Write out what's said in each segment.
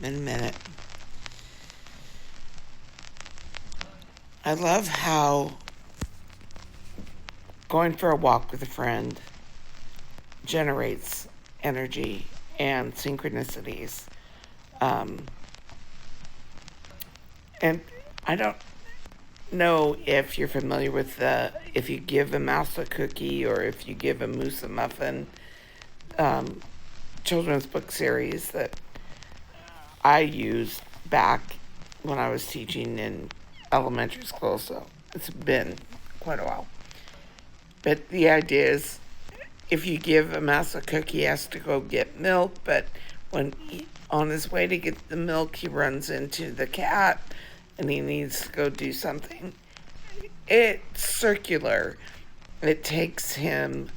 in a minute. I love how going for a walk with a friend generates energy and synchronicities. Um, and I don't know if you're familiar with if you give a mouse a cookie or if you give a moose a muffin, um, children's book series that I used back when I was teaching in elementary school. So it's been quite a while. But the idea is if you give a mouse a cookie, he has to go get milk, but on his way to get the milk, he runs into the cat and he needs to go do something. It's circular. It takes him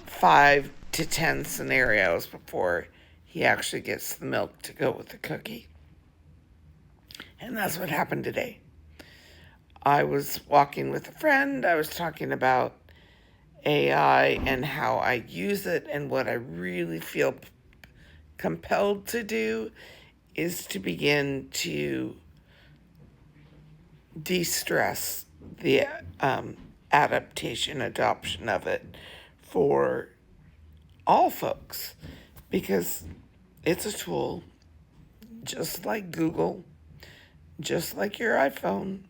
5 to 10 scenarios before he actually gets the milk to go with the cookie. And that's what happened today. I was walking with a friend. I was talking about AI and how I use it, and what I really feel compelled to do is to begin to de-stress the adaptation, adoption of it for all folks, because it's a tool just like Google, just like your iPhone.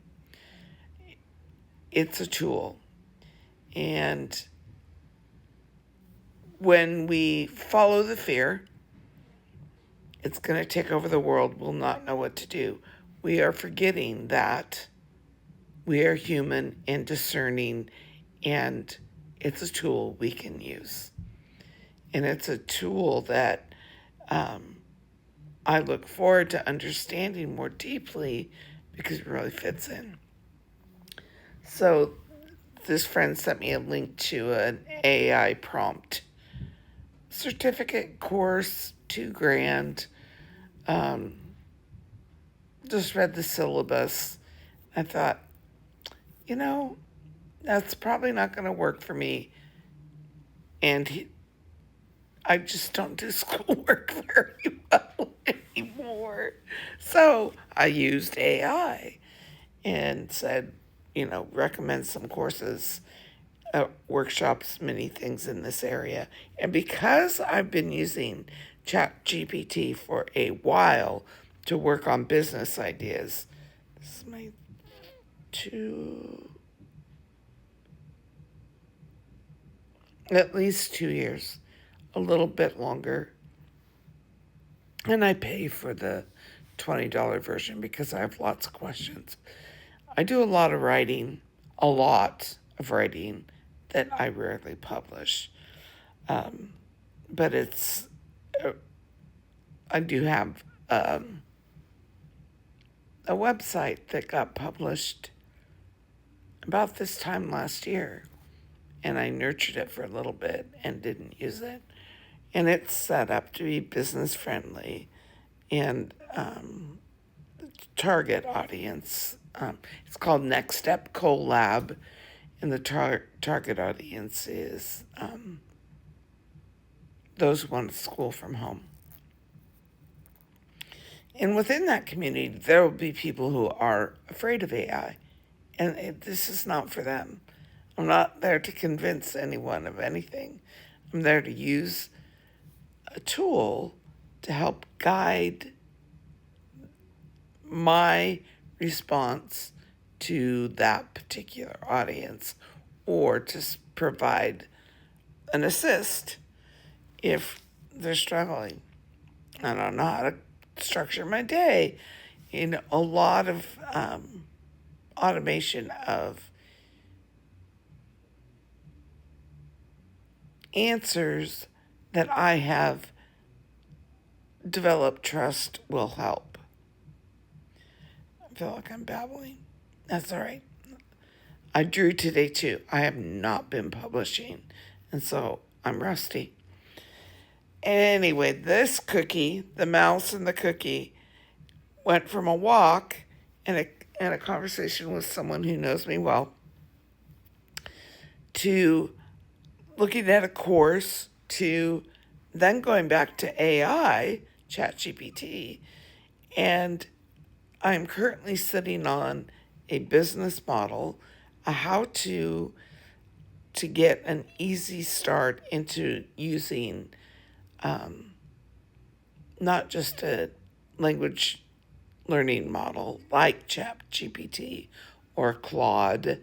It's a tool. And when we follow the fear, it's going to take over the world. We'll not know what to do. We are forgetting that we are human and discerning, and it's a tool we can use. And it's a tool that I look forward to understanding more deeply because it really fits in. So this friend sent me a link to an AI prompt certificate course, $2,000. Just read the syllabus. I thought, that's probably not going to work for me. And I just don't do schoolwork very well anymore. So I used AI and said, recommend some courses, workshops, many things in this area. And because I've been using ChatGPT for a while to work on business ideas, this is my at least 2 years, a little bit longer. And I pay for the $20 version because I have lots of questions. I do a lot of writing that I rarely publish. But I do have a website that got published about this time last year. And I nurtured it for a little bit and didn't use it. And it's set up to be business friendly and target audience. It's called Next Step Collab, and the target audience is those who want to school from home. And within that community, there will be people who are afraid of AI, and this is not for them. I'm not there to convince anyone of anything. I'm there to use a tool to help guide my response to that particular audience, or to provide an assist if they're struggling. I don't know how to structure my day. A lot of automation of answers that I have developed trust will help. I feel like I'm babbling. That's all right. I drew today too. I have not been publishing, and so I'm rusty. Anyway, this cookie, the mouse and the cookie, went from a walk and a conversation with someone who knows me well to looking at a course to then going back to AI, ChatGPT. And I'm currently sitting on a business model, a how to get an easy start into using not just a language learning model like ChatGPT or Claude,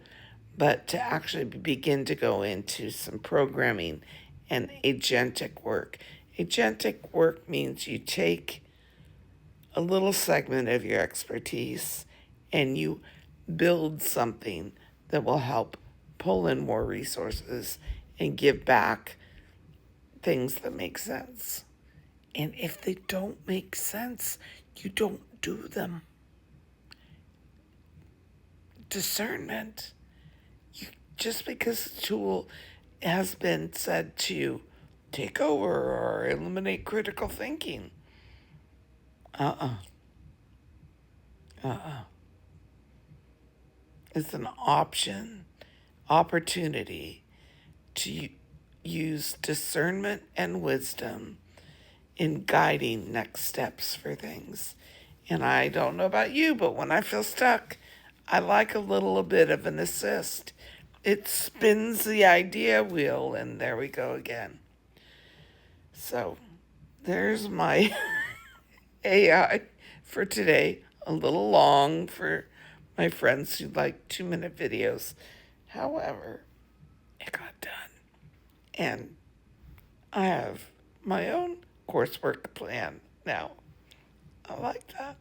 but to actually begin to go into some programming and agentic work. Agentic work means you take a little segment of your expertise and you build something that will help pull in more resources and give back things that make sense. And if they don't make sense, you don't do them. Discernment. Just because the tool has been said to take over or eliminate critical thinking. Uh uh It's an opportunity to use discernment and wisdom in guiding next steps for things. And I don't know about you, but when I feel stuck, I like a little bit of an assist. It spins the idea wheel, and there we go again. So there's my AI for today. A little long for my friends who like 2-minute videos. However, it got done. And I have my own coursework plan now. I like that.